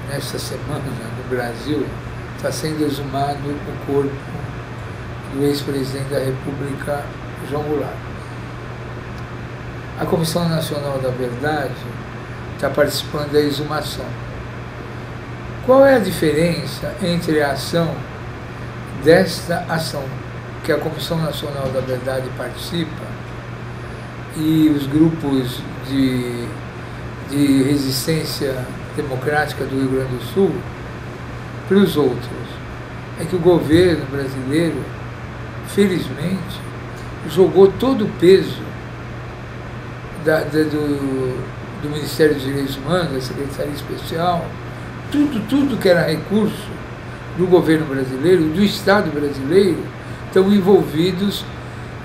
nesta semana, no Brasil, está sendo exumado o corpo do ex-presidente da República, João Goulart. A Comissão Nacional da Verdade está participando da exumação. Qual é a diferença entre a ação desta ação que a Comissão Nacional da Verdade participa e os grupos de resistência democrática do Rio Grande do Sul para os outros? É que o governo brasileiro, felizmente, jogou todo o peso do Ministério dos Direitos Humanos, da Secretaria Especial, tudo que era recurso do governo brasileiro, do Estado brasileiro, estão envolvidos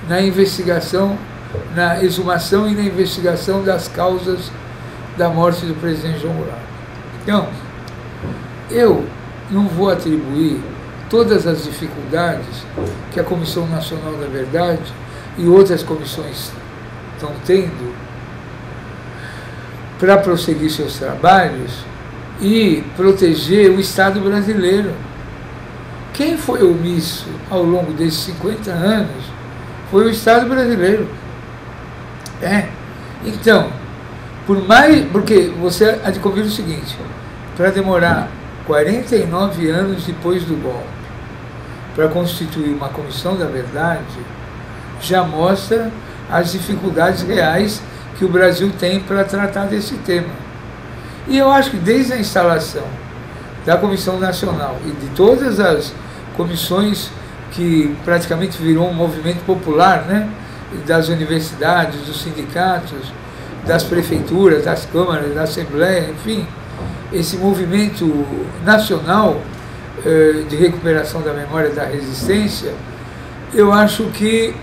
na investigação, na exumação e na investigação das causas da morte do presidente João Goulart. Então, eu não vou atribuir todas as dificuldades que a Comissão Nacional da Verdade e outras comissões estão tendo para prosseguir seus trabalhos e proteger o Estado brasileiro. Quem foi omisso ao longo desses 50 anos foi o Estado brasileiro. Então, porque você há de convir o seguinte, para demorar 49 anos depois do golpe, para constituir uma Comissão da Verdade, já mostra as dificuldades reais que o Brasil tem para tratar desse tema. E eu acho que desde a instalação da Comissão Nacional e de todas as comissões que praticamente virou um movimento popular, né, das universidades, dos sindicatos, das prefeituras, das câmaras, da Assembleia, enfim, esse movimento nacional de recuperação da memória da resistência, eu acho que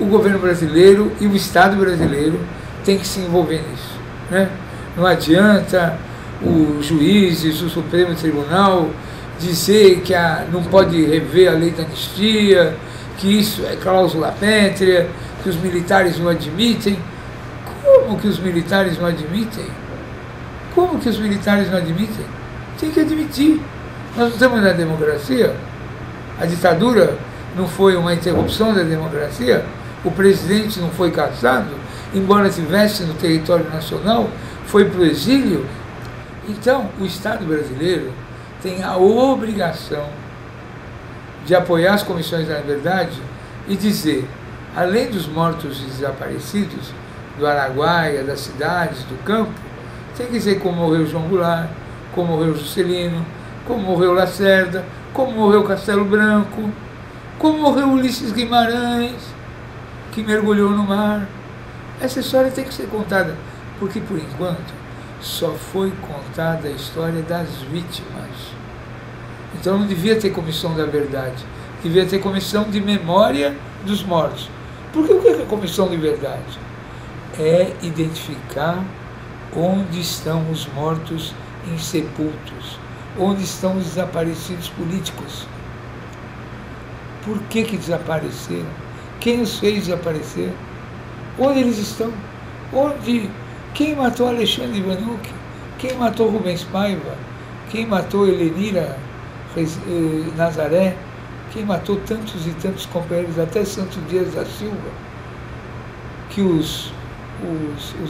o governo brasileiro e o Estado brasileiro têm que se envolver nisso, né? Não adianta os juízes, o Supremo Tribunal dizer que não pode rever a lei da anistia, que isso é cláusula pétrea, que os militares não admitem. Como que os militares não admitem? Como que os militares não admitem? Tem que admitir. Nós não estamos na democracia. A ditadura não foi uma interrupção da democracia. O presidente não foi cassado, embora estivesse no território nacional, foi para o exílio. Então, o Estado brasileiro tem a obrigação de apoiar as comissões da verdade e dizer, além dos mortos e desaparecidos, do Araguaia, das cidades, do campo, tem que dizer como morreu João Goulart, como morreu Juscelino, como morreu Lacerda, como morreu Castelo Branco, como morreu Ulisses Guimarães, que mergulhou no mar. Essa história tem que ser contada, porque por enquanto só foi contada a história das vítimas. Então não devia ter comissão da verdade, devia ter comissão de memória dos mortos. Porque o que é a comissão de verdade? É identificar onde estão os mortos insepultos, onde estão os desaparecidos políticos. Por que desapareceram? Quem os fez desaparecer? Onde eles estão? Quem matou Alexandre Vanucchi? Quem matou Rubens Paiva? Quem matou Helenira Nazaré? Quem matou tantos e tantos companheiros, até Santos Dias da Silva, que os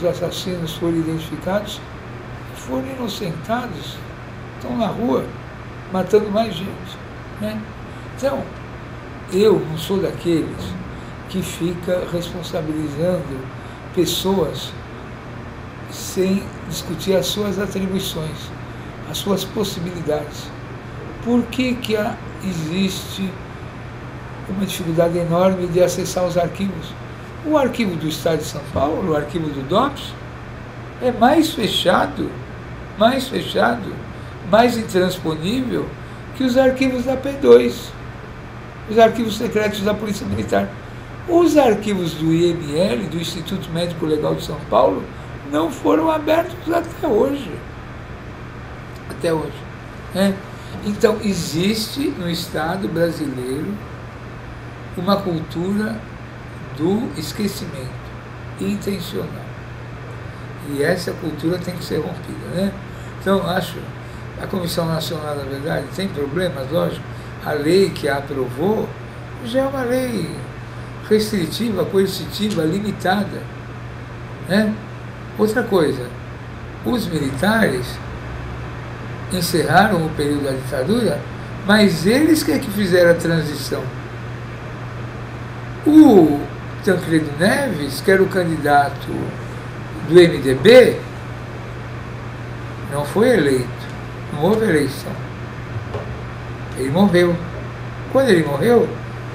assassinos foram identificados, foram inocentados, estão na rua, matando mais gente, né? Então, eu não sou daqueles que fica responsabilizando pessoas sem discutir as suas atribuições, as suas possibilidades. Por que existe uma dificuldade enorme de acessar os arquivos? O arquivo do Estado de São Paulo, o arquivo do DOPS, é mais fechado, mais intransponível que os arquivos da P2, os arquivos secretos da Polícia Militar. Os arquivos do IML, do Instituto Médico Legal de São Paulo, não foram abertos até hoje. Né? Então, existe no Estado brasileiro uma cultura do esquecimento intencional. E essa cultura tem que ser rompida, né? Então, acho A Comissão Nacional da Verdade tem problemas, lógico. A lei que a aprovou já é uma lei restritiva, coercitiva, limitada, né? Outra coisa, os militares encerraram o período da ditadura, mas eles que fizeram a transição. O Tancredo Neves, que era o candidato do MDB, não foi eleito, não houve eleição. Ele morreu. Quando ele morreu,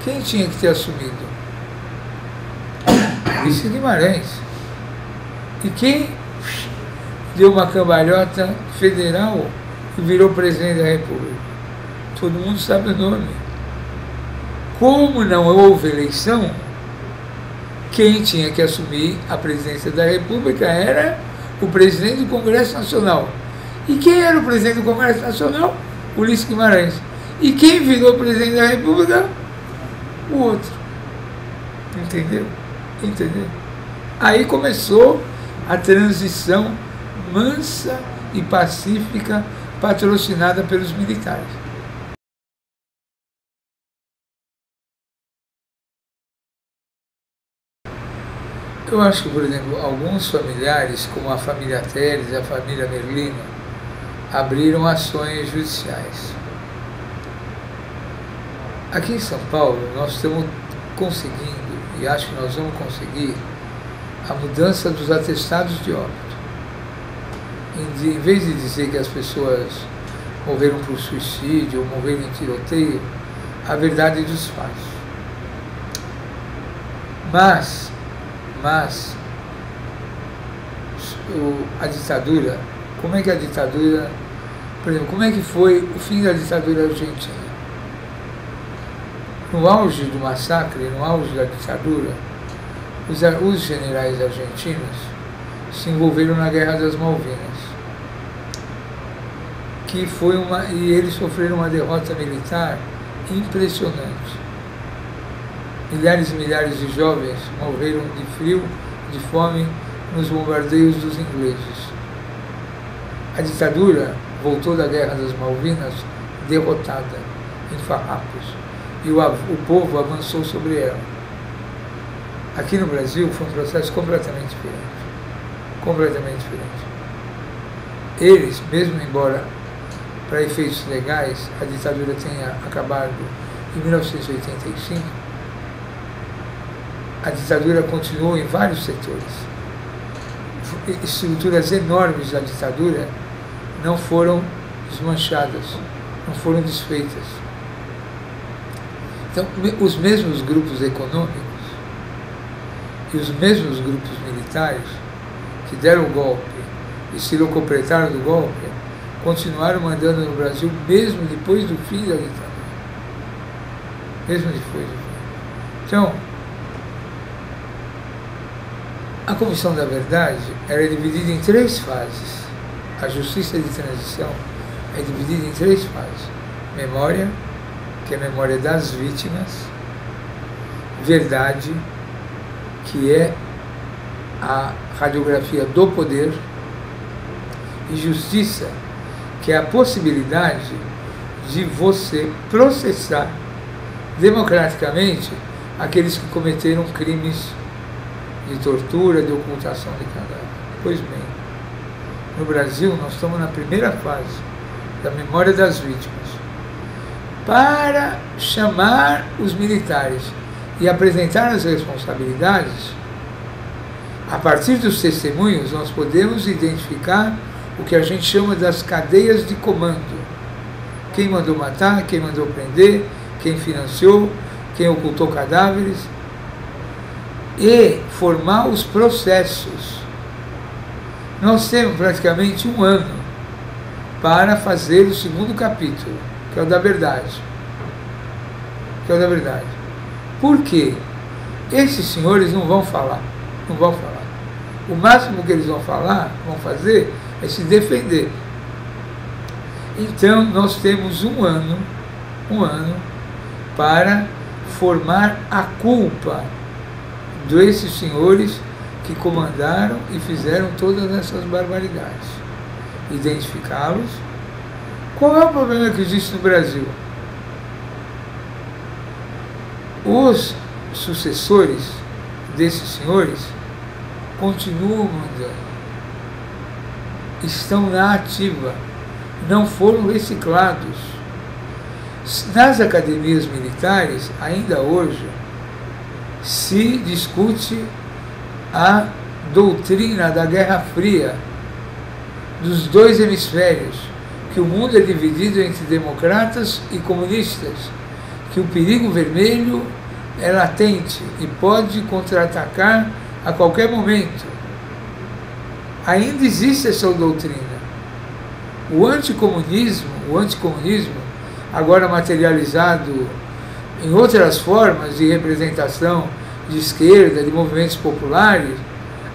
quem tinha que ter assumido? Ulisses Guimarães. E quem deu uma cambalhota federal e virou presidente da República? Todo mundo sabe o nome. Como não houve eleição, quem tinha que assumir a presidência da República era o presidente do Congresso Nacional. E quem era o presidente do Congresso Nacional? Ulisses Guimarães. E quem virou presidente da República? O outro. Entendeu? Entendeu? Aí começou a transição mansa e pacífica patrocinada pelos militares. Eu acho que, por exemplo, alguns familiares, como a família Teles e a família Merlino, abriram ações judiciais. Aqui em São Paulo, nós estamos conseguindo, e acho que nós vamos conseguir, a mudança dos atestados de óbito. Em vez de dizer que as pessoas morreram por suicídio ou morreram em tiroteio, a verdade dos fatos. Mas a ditadura, como é que a ditadura, por exemplo, como é que foi o fim da ditadura argentina? No auge do massacre, no auge da ditadura, os generais argentinos se envolveram na Guerra das Malvinas, e eles sofreram uma derrota militar impressionante. Milhares e milhares de jovens morreram de frio, de fome, nos bombardeios dos ingleses. A ditadura voltou da Guerra das Malvinas derrotada, em farrapos, e o povo avançou sobre ela. Aqui no Brasil foi um processo completamente diferente. Completamente diferente. Eles, mesmo embora para efeitos legais a ditadura tenha acabado em 1985, a ditadura continuou em vários setores. Estruturas enormes da ditadura não foram desmanchadas, não foram desfeitas. Então, os mesmos grupos econômicos e os mesmos grupos militares que deram o golpe e se locopretaram do golpe continuaram mandando no Brasil mesmo depois do fim da ditadura. Mesmo depois do fim. Então, a Comissão da Verdade era dividida em 3 fases. A justiça de transição é dividida em 3 fases. Memória, que é a memória das vítimas. Verdade, que é a radiografia do poder. E justiça, que é a possibilidade de você processar democraticamente aqueles que cometeram crimes de tortura, de ocultação de cadáver. Pois bem, no Brasil nós estamos na primeira fase da memória das vítimas. Para chamar os militares e apresentar as responsabilidades, a partir dos testemunhos nós podemos identificar o que a gente chama das cadeias de comando. Quem mandou matar, quem mandou prender, quem financiou, quem ocultou cadáveres, e formar os processos. Nós temos praticamente 1 ano para fazer o 2º capítulo, que é o da verdade. Que é o da verdade. Por quê? Esses senhores não vão falar. Não vão falar. O máximo que eles vão fazer, é se defender. Então, nós temos 1 ano para formar a culpa desses senhores que comandaram e fizeram todas essas barbaridades. Identificá-los Qual é o problema que existe no Brasil? Os sucessores desses senhores continuam mandando, estão na ativa, não foram reciclados. Nas academias militares, ainda hoje, se discute a doutrina da Guerra Fria, dos dois hemisférios, que o mundo é dividido entre democratas e comunistas, que o perigo vermelho é latente e pode contra-atacar a qualquer momento. Ainda existe essa doutrina. O anticomunismo, agora materializado em outras formas de representação de esquerda, de movimentos populares,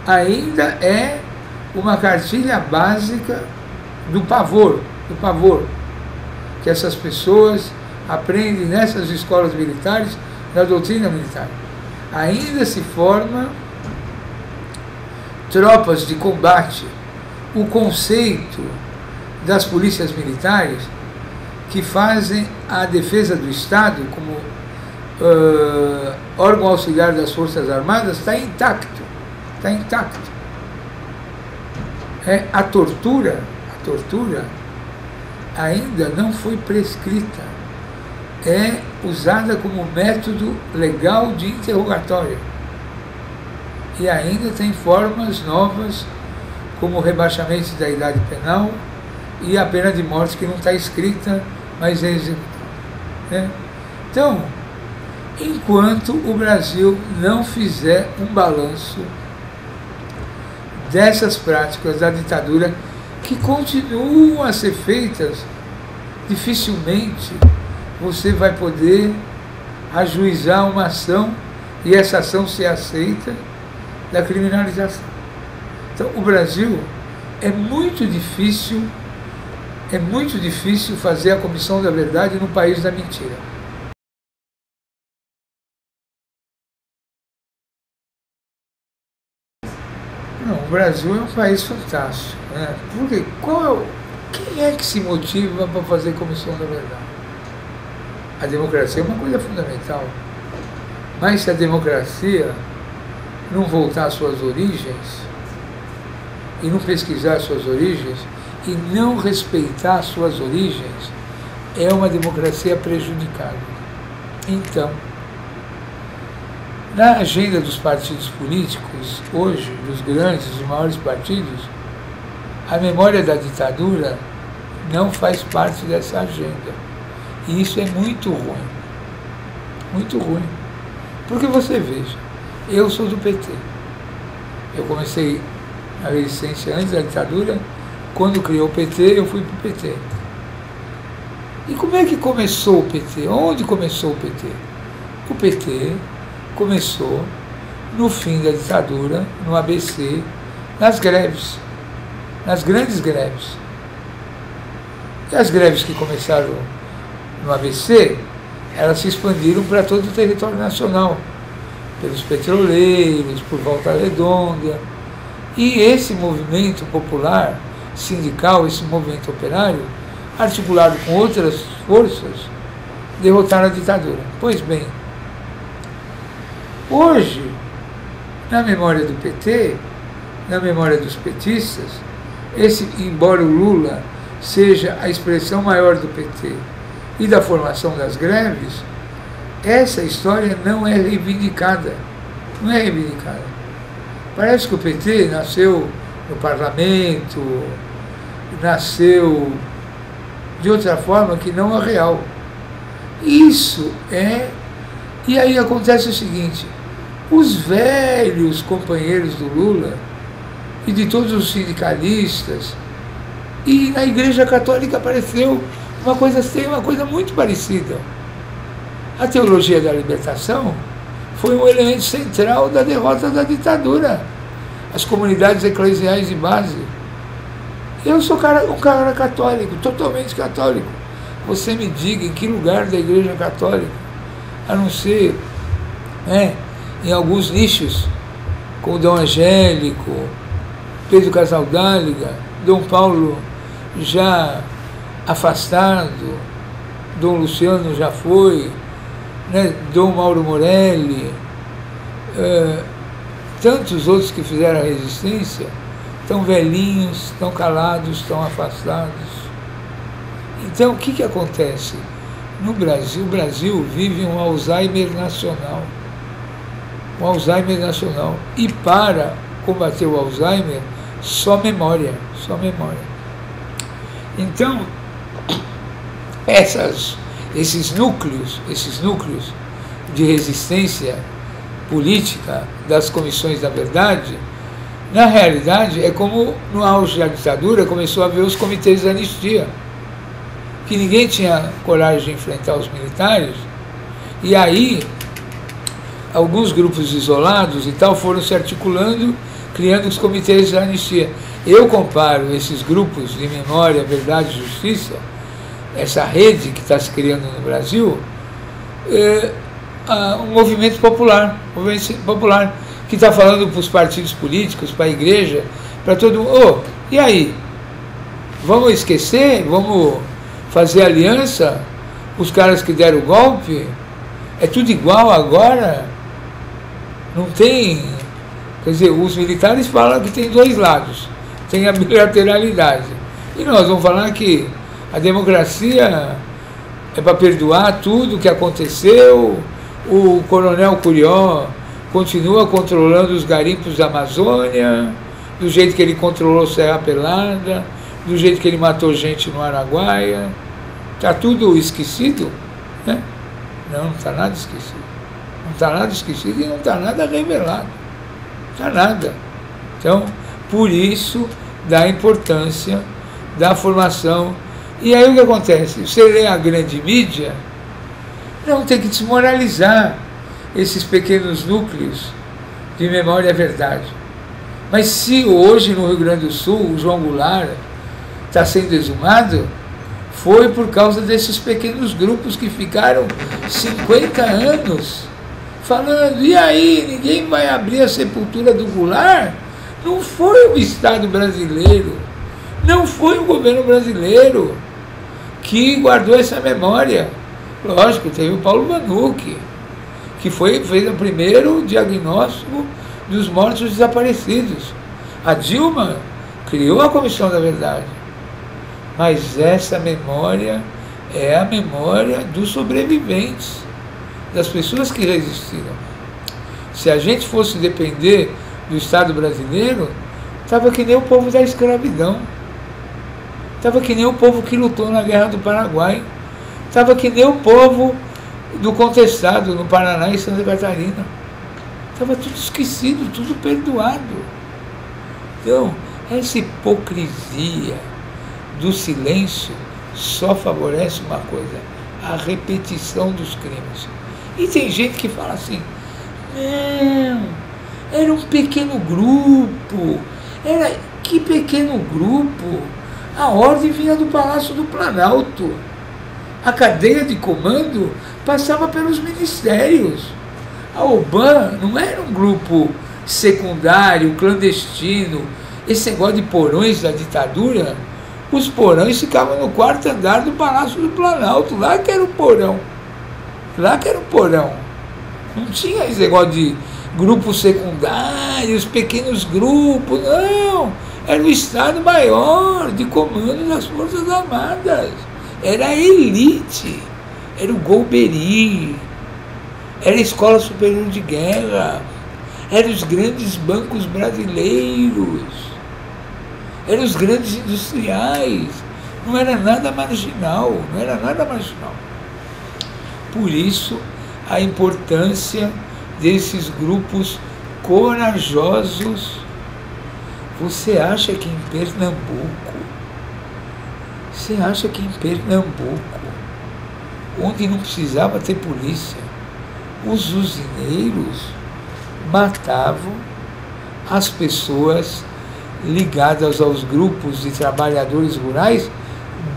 ainda é uma cartilha básica do pavor, que essas pessoas aprendem nessas escolas militares, da doutrina militar. Ainda se forma tropas de combate, o conceito das polícias militares que fazem a defesa do Estado como órgão auxiliar das Forças Armadas está intacto. A tortura ainda não foi prescrita, é usada como método legal de interrogatório e ainda tem formas novas como o rebaixamento da idade penal e a pena de morte que não está escrita, mas é executada. Então, enquanto o Brasil não fizer um balanço dessas práticas da ditadura que continuam a ser feitas, dificilmente você vai poder ajuizar uma ação e essa ação ser aceita da criminalização. Então, o Brasil é muito difícil fazer a comissão da verdade no país da mentira. Não, o Brasil é um país fantástico, né? Porque quem é que se motiva para fazer comissão da verdade? A democracia é uma coisa fundamental, mas se a democracia não voltar às suas origens, e não pesquisar as suas origens, e não respeitar as suas origens, é uma democracia prejudicada. Então, na agenda dos partidos políticos, hoje, dos grandes, dos maiores partidos, a memória da ditadura não faz parte dessa agenda. E isso é muito ruim. Muito ruim. Porque você veja, eu sou do PT. Eu comecei a resistência antes da ditadura. Quando criou o PT, eu fui para o PT. E como é que começou o PT? Onde começou o PT? O PT começou no fim da ditadura, no ABC, nas greves, nas grandes greves. E as greves que começaram no ABC, elas se expandiram para todo o território nacional, pelos petroleiros, por Volta Redonda. E esse movimento popular, sindical, esse movimento operário, articulado com outras forças, derrotaram a ditadura. Pois bem, hoje, na memória do PT, na memória dos petistas, embora o Lula seja a expressão maior do PT e da formação das greves, essa história não é reivindicada. Não é reivindicada. Parece que o PT nasceu no parlamento, nasceu de outra forma que não a real. Isso é... E aí acontece o seguinte, os velhos companheiros do Lula e de todos os sindicalistas, e na Igreja Católica apareceu uma coisa muito parecida. A teologia da libertação foi um elemento central da derrota da ditadura. As comunidades eclesiais de base. Eu sou um cara católico, totalmente católico. Você me diga em que lugar da Igreja Católica, a não ser em alguns nichos, como Dom Angélico, Pedro Casaldáliga, Dom Paulo já afastado, Dom Luciano já foi, né? Dom Mauro Morelli, tantos outros que fizeram a resistência, estão velhinhos, estão calados, estão afastados. Então, o que acontece? No Brasil, o Brasil vive um Alzheimer nacional. Um Alzheimer nacional. E para combater o Alzheimer, só memória, só memória. Então, esses núcleos de resistência política das comissões da verdade, na realidade, é como no auge da ditadura começou a haver os comitês de anistia, que ninguém tinha coragem de enfrentar os militares, e aí alguns grupos isolados e tal foram se articulando, criando os comitês de anistia. Eu comparo esses grupos de memória, verdade e justiça, essa rede que está se criando no Brasil, um movimento popular, que está falando para os partidos políticos, para a igreja, para todo mundo. E aí? Vamos esquecer? Vamos fazer aliança? Os caras que deram o golpe? É tudo igual agora? Não tem... Quer dizer, os militares falam que tem dois lados, tem a bilateralidade. E nós vamos falar que a democracia é para perdoar tudo o que aconteceu, o coronel Curió continua controlando os garimpos da Amazônia, do jeito que ele controlou Serra Pelada, do jeito que ele matou gente no Araguaia. Está tudo esquecido? Né? Não está nada esquecido. Não está nada esquecido e não está nada revelado. Não está nada. Então, por isso, da importância da formação. E aí o que acontece? Você lê a grande mídia, não tem que desmoralizar esses pequenos núcleos de memória e verdade. Mas se hoje no Rio Grande do Sul o João Goulart está sendo exumado, foi por causa desses pequenos grupos que ficaram 50 anos falando, e aí, ninguém vai abrir a sepultura do Goulart? Não foi o Estado brasileiro, não foi o governo brasileiro que guardou essa memória. Lógico, teve o Paulo Vanucchi, que fez o primeiro diagnóstico dos mortos desaparecidos. A Dilma criou a Comissão da Verdade. Mas essa memória é a memória dos sobreviventes, das pessoas que resistiram. Se a gente fosse depender do Estado brasileiro, estava que nem o povo da escravidão, estava que nem o povo que lutou na Guerra do Paraguai, estava que nem o povo do contestado no Paraná e Santa Catarina. Estava tudo esquecido, tudo perdoado. Então, essa hipocrisia do silêncio só favorece uma coisa, a repetição dos crimes. E tem gente que fala assim, não, era um pequeno grupo. Que pequeno grupo? A ordem vinha do Palácio do Planalto. A cadeia de comando passava pelos ministérios. A OBAN não era um grupo secundário, clandestino. Esse negócio de porões da ditadura, os porões ficavam no quarto andar do Palácio do Planalto. Lá que era o porão. Lá que era o porão. Não tinha esse negócio de grupos secundários, pequenos grupos, não. Era o Estado Maior de comando das Forças Armadas. Era a elite. Era o Golbery. Era a Escola Superior de Guerra. Eram os grandes bancos brasileiros. Eram os grandes industriais. Não era nada marginal. Não era nada marginal. Por isso, a importância desses grupos corajosos. Você acha que em Pernambuco, onde não precisava ter polícia, os usineiros matavam as pessoas ligadas aos grupos de trabalhadores rurais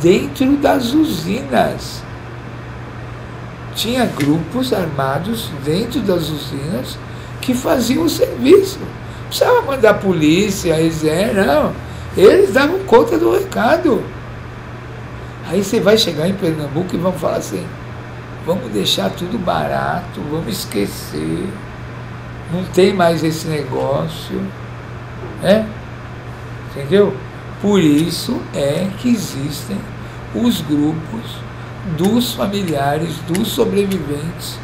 dentro das usinas. Tinha grupos armados dentro das usinas que faziam o serviço. Não precisava mandar polícia, exército, não. Eles davam conta do recado. Aí você vai chegar em Pernambuco e vão falar assim, vamos deixar tudo barato, vamos esquecer, não tem mais esse negócio, né? Entendeu? Por isso é que existem os grupos dos familiares, dos sobreviventes,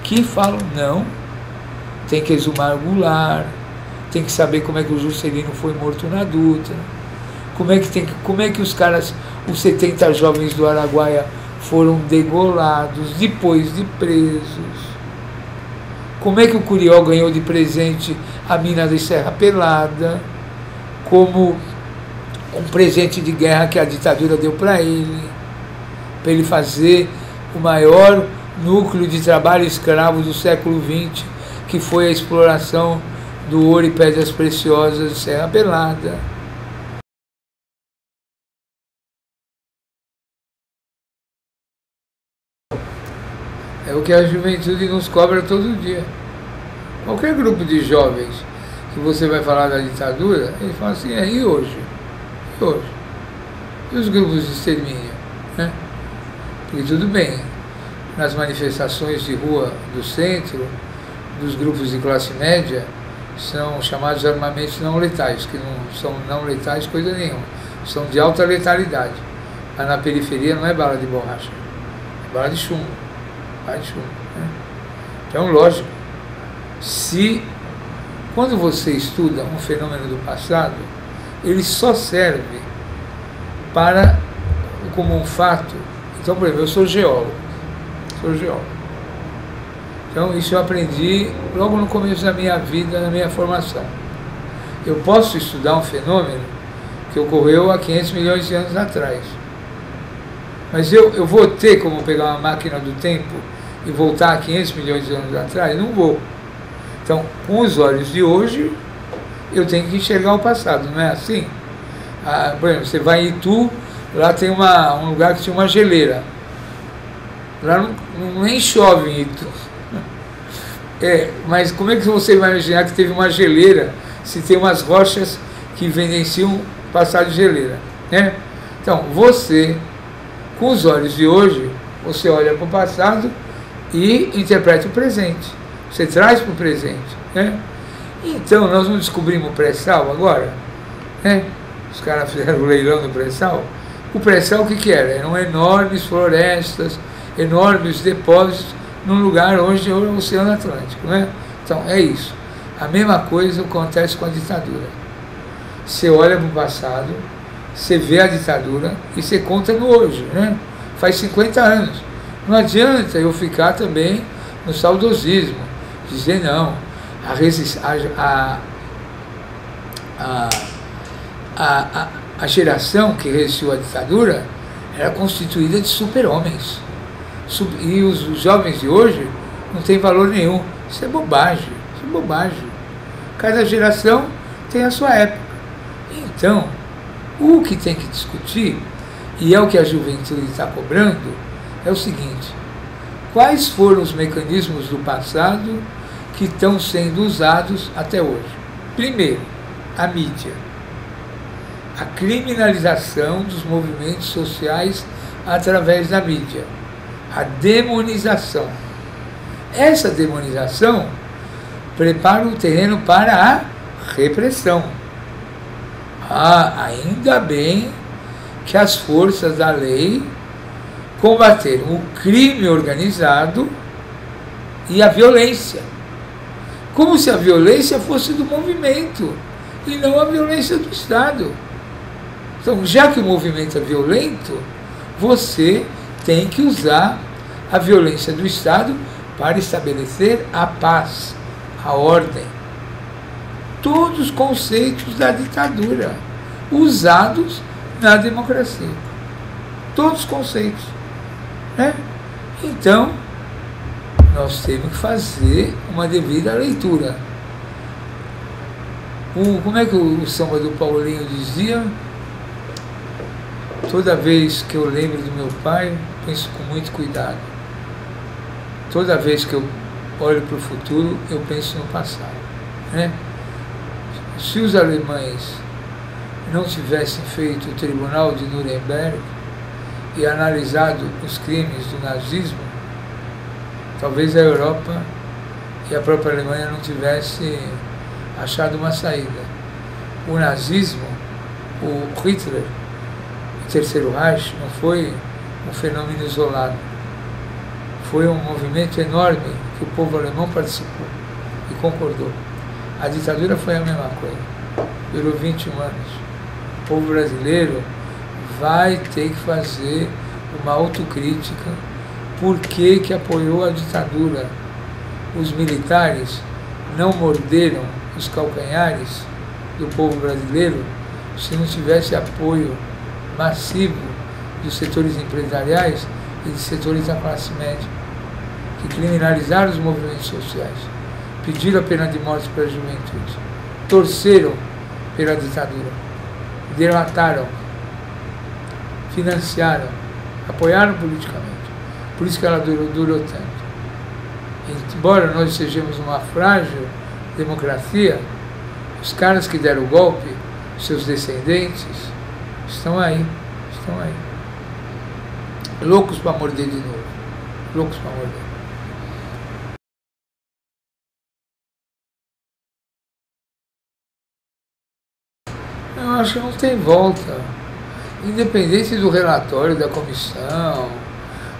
que falam, não, tem que exumar o Goulart, tem que saber como é que o Juscelino foi morto na Dutra, como é que os caras, os 70 jovens do Araguaia foram degolados depois de presos, como é que o Curió ganhou de presente a mina de Serra Pelada, como um presente de guerra que a ditadura deu para ele fazer o maior núcleo de trabalho escravo do século XX, que foi a exploração do ouro e pedras preciosas de Serra Pelada. É o que a juventude nos cobra todo dia. Qualquer grupo de jovens que você vai falar da ditadura, eles falam assim, e hoje? E hoje? E os grupos de extermínio? Né? Porque tudo bem, nas manifestações de rua do centro, dos grupos de classe média, são chamados armamentos não letais, que não são não letais coisa nenhuma, são de alta letalidade. Mas na periferia não é bala de borracha, é bala de chumbo. Né? Então, lógico, quando você estuda um fenômeno do passado, ele só serve como um fato. Então, por exemplo, eu sou geólogo. Então, isso eu aprendi logo no começo da minha vida, na minha formação. Eu posso estudar um fenômeno que ocorreu há 500 milhões de anos atrás. Mas eu vou ter como pegar uma máquina do tempo e voltar a 500 milhões de anos atrás? Não vou. Então, com os olhos de hoje, eu tenho que enxergar o passado, não é assim? Por exemplo, você vai em Itu, lá tem um lugar que tinha uma geleira. Lá nem chove em Itu. Mas como é que você vai imaginar que teve uma geleira se tem umas rochas que evidenciam passado de geleira? Né? Então, você, com os olhos de hoje, você olha para o passado e interpreta o presente. Você traz para o presente. Né? Então, nós não descobrimos o pré-sal agora? Né? Os caras fizeram o leilão do pré-sal. O pré-sal o que era? Eram enormes florestas, enormes depósitos num lugar onde é o Oceano Atlântico. Né? Então, é isso. A mesma coisa acontece com a ditadura. Você olha para o passado, você vê a ditadura e você conta no hoje. Né? Faz 50 anos. Não adianta eu ficar também no saudosismo, dizer não, a geração que resistiu à ditadura era constituída de super-homens. E os jovens de hoje não têm valor nenhum. Isso é bobagem, Cada geração tem a sua época. Então, o que tem que discutir, e é o que a juventude está cobrando, é o seguinte: quais foram os mecanismos do passado que estão sendo usados até hoje? Primeiro, a mídia. A criminalização dos movimentos sociais através da mídia. A demonização. Essa demonização prepara o terreno para a repressão. Ainda bem que as forças da lei combateram o crime organizado e a violência. Como se a violência fosse do movimento e não a violência do Estado. Então, já que o movimento é violento, você tem que usar a violência do Estado para estabelecer a paz, a ordem. Todos os conceitos da ditadura usados na democracia. Todos os conceitos. Né? Então, nós temos que fazer uma devida leitura. Como é que o samba do Paulinho dizia? Toda vez que eu lembro do meu pai, penso com muito cuidado. Toda vez que eu olho para o futuro, eu penso no passado. Né? Se os alemães não tivessem feito o Tribunal de Nuremberg, e analisado os crimes do nazismo, talvez a Europa e a própria Alemanha não tivesse achado uma saída. O nazismo, o Hitler, o Terceiro Reich, não foi um fenômeno isolado. Foi um movimento enorme que o povo alemão participou e concordou. A ditadura foi a mesma coisa. Durou 21 anos. O povo brasileiro vai ter que fazer uma autocrítica. Por que apoiou a ditadura? Os militares não morderam os calcanhares do povo brasileiro se não tivesse apoio massivo dos setores empresariais e de setores da classe média, que criminalizaram os movimentos sociais, pediram a pena de morte para a juventude, torceram pela ditadura, delataram, financiaram, apoiaram politicamente. Por isso que ela durou tanto. Embora nós sejamos uma frágil democracia, os caras que deram o golpe, seus descendentes, estão aí, loucos para morder de novo, loucos para morder. Eu acho que não tem volta, independente do relatório da comissão,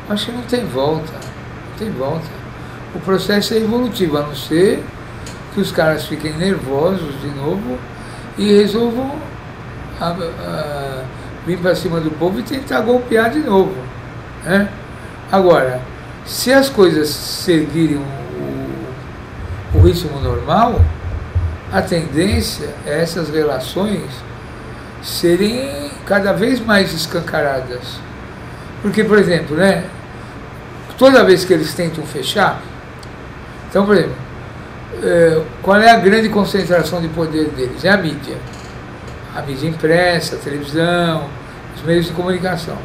acho que não tem volta, O processo é evolutivo, a não ser que os caras fiquem nervosos de novo e resolvam vir para cima do povo e tentar golpear de novo, né? Agora, se as coisas seguirem o ritmo normal, a tendência é essas relações serem cada vez mais escancaradas. Porque, por exemplo, né, toda vez que eles tentam fechar, então, por exemplo, qual é a grande concentração de poder deles? É a mídia impressa, a televisão, os meios de comunicação.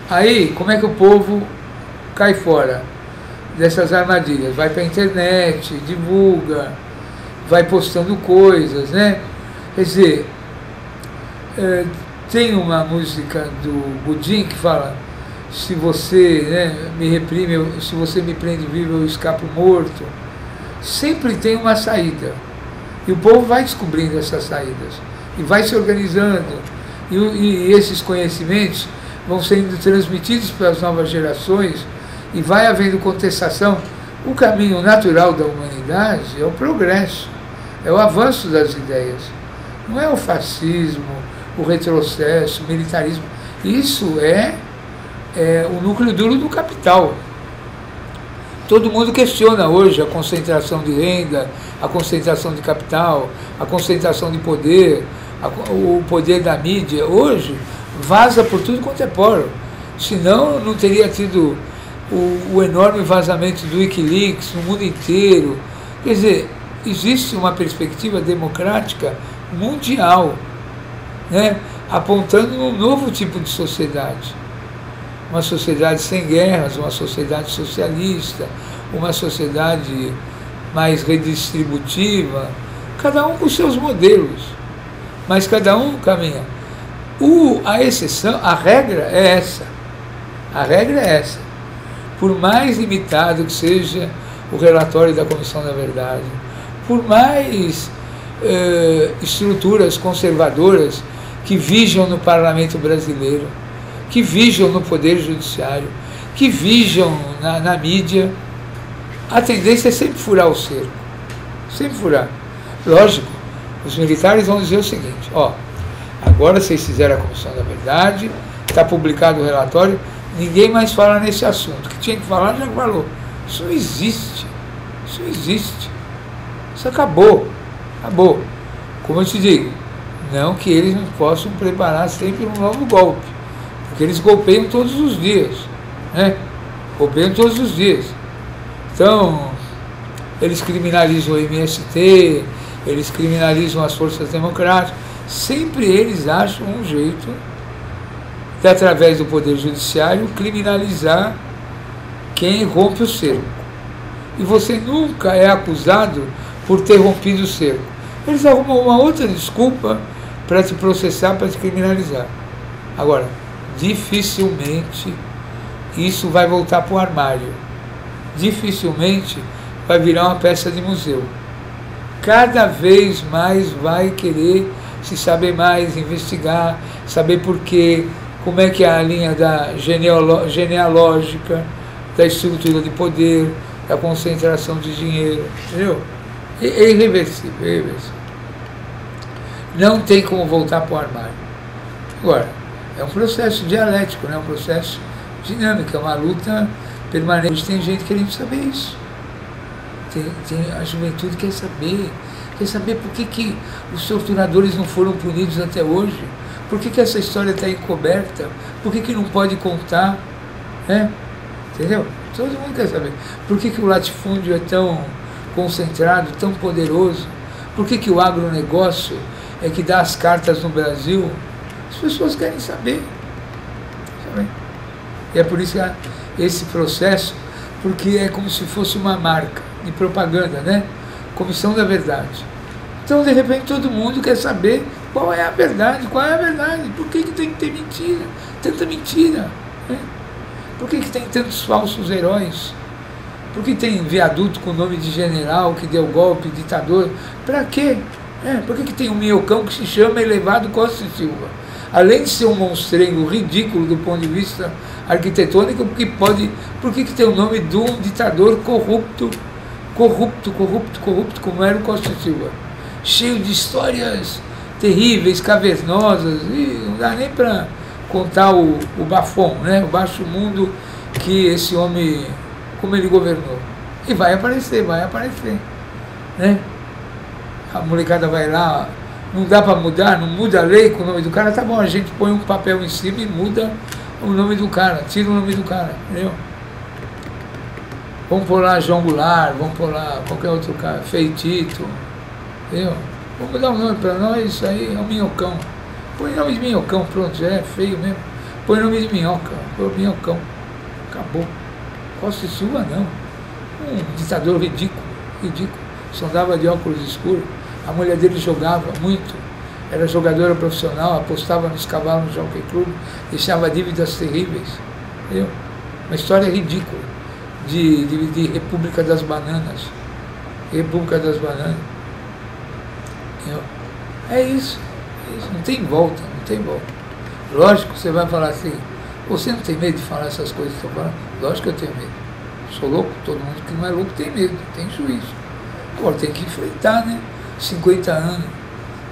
Aí, como é que o povo cai fora dessas armadilhas? Vai para a internet, divulga, vai postando coisas, né? Quer dizer, tem uma música do Godin que fala: se você, né, me reprime, se você me prende vivo, eu escapo morto. Sempre tem uma saída. E o povo vai descobrindo essas saídas. E vai se organizando. E esses conhecimentos vão sendo transmitidos para as novas gerações. E vai havendo contestação. O caminho natural da humanidade é o progresso. É o avanço das ideias. Não é o fascismo, o retrocesso, o militarismo. Isso é o núcleo duro do capital. Todo mundo questiona hoje a concentração de renda, a concentração de capital, a concentração de poder, o poder da mídia. Hoje vaza por tudo quanto é poro. Senão não teria tido o enorme vazamento do Wikileaks no mundo inteiro. Quer dizer, existe uma perspectiva democrática mundial, né, apontando um novo tipo de sociedade. Uma sociedade sem guerras, uma sociedade socialista, uma sociedade mais redistributiva, cada um com seus modelos, mas cada um caminha. A exceção, a regra é essa. A regra é essa. Por mais limitado que seja o relatório da Comissão da Verdade, por mais estruturas conservadoras que vigiam no parlamento brasileiro, que vigiam no poder judiciário, que vigiam na mídia, a tendência é sempre furar o cerco. Sempre furar. Lógico, os militares vão dizer o seguinte: agora vocês fizeram a Comissão da Verdade, está publicado o relatório, ninguém mais fala nesse assunto. O que tinha que falar, já falou. Isso não existe. Isso não existe. Isso acabou. Acabou. Como eu te digo, não que eles não possam preparar sempre um novo golpe. Porque eles golpeiam todos os dias, né? Golpeiam todos os dias. Então, eles criminalizam o MST, eles criminalizam as forças democráticas. Sempre eles acham um jeito de, através do Poder Judiciário, criminalizar quem rompe o cerco. E você nunca é acusado por ter rompido o cerco. Eles arrumam uma outra desculpa para te processar, para te criminalizar. Agora, dificilmente isso vai voltar para o armário. Dificilmente vai virar uma peça de museu. Cada vez mais vai querer se saber mais, investigar, saber por quê, como é que é a linha da genealógica, da estrutura de poder, da concentração de dinheiro, entendeu? É irreversível, é irreversível. Não tem como voltar para o armário. Agora, é um processo dialético, né? Um processo dinâmico, é uma luta permanente. Tem gente querendo saber isso. A juventude quer saber por que os torturadores não foram punidos até hoje, por que essa história está encoberta, por que não pode contar, né? Entendeu? Todo mundo quer saber. Por que o latifúndio é tão concentrado, tão poderoso? Por que o agronegócio é que dá as cartas no Brasil? As pessoas querem saber. E é por isso que esse processo, porque é como se fosse uma marca de propaganda, né? Comissão da Verdade. Então, de repente, todo mundo quer saber qual é a verdade, por que tem que ter mentira, tanta mentira, né? Por que tem tantos falsos heróis? Por que tem viaduto com o nome de general que deu golpe, ditador? Para quê? Por que tem um minhocão que se chama Elevado Costa e Silva? Além de ser um monstrengo ridículo do ponto de vista arquitetônico, por que tem o nome de um ditador corrupto, como era o Costa e Silva? Cheio de histórias terríveis, cavernosas, e não dá nem para contar o bafom, né? O baixo mundo que esse homem, como ele governou. E vai aparecer, né? A molecada vai lá, não dá para mudar, não muda a lei com o nome do cara, tá bom, a gente põe um papel em cima e muda o nome do cara, tira o nome do cara, entendeu? Vamos pôr lá João Goulart, vamos pôr lá qualquer outro cara, Feitito, entendeu? Vamos dar um nome para nós, isso aí é um minhocão. Põe nome de minhocão, pronto, já é feio mesmo. Põe nome de minhoca, põe minhocão. Acabou. Costa e Silva não. Um ditador ridículo. Só andava de óculos escuros. A mulher dele jogava muito. Era jogadora profissional, apostava nos cavalos no Jockey Club, deixava dívidas terríveis. Entendeu? Uma história ridícula de República das Bananas. República das Bananas. Entendeu? É isso. Não tem volta. Lógico que você vai falar assim, você não tem medo de falar essas coisas que eu tô falando? Lógico que eu tenho medo. Sou louco, todo mundo que não é louco tem medo, tem juízo. Agora tem que enfrentar, né? 50 anos,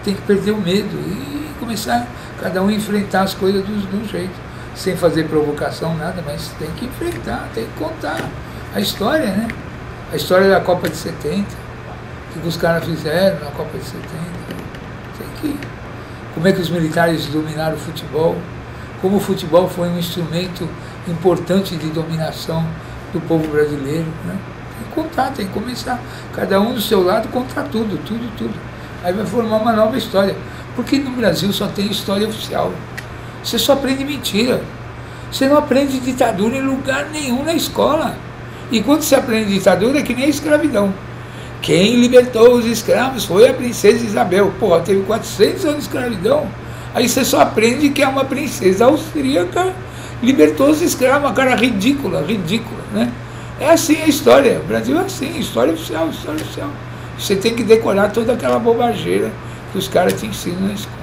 tem que perder o medo e começar cada um a enfrentar as coisas do jeito, sem fazer provocação, nada, mas tem que enfrentar, tem que contar a história, né? A história da Copa de 70, o que os caras fizeram na Copa de 70, tem que... Como é que os militares dominaram o futebol, como o futebol foi um instrumento importante de dominação do povo brasileiro, né? Tem que contar, tem que começar, cada um do seu lado, contar tudo. Aí vai formar uma nova história, porque no Brasil só tem história oficial, você só aprende mentira, você não aprende ditadura em lugar nenhum na escola, e quando você aprende ditadura é que nem a escravidão. Quem libertou os escravos foi a princesa Isabel. Porra, teve 400 anos de escravidão. Aí você só aprende que é uma princesa austríaca libertou os escravos. Uma cara ridícula, né? É assim a história. O Brasil é assim, história oficial. Você tem que decorar toda aquela bobageira que os caras te ensinam na escola.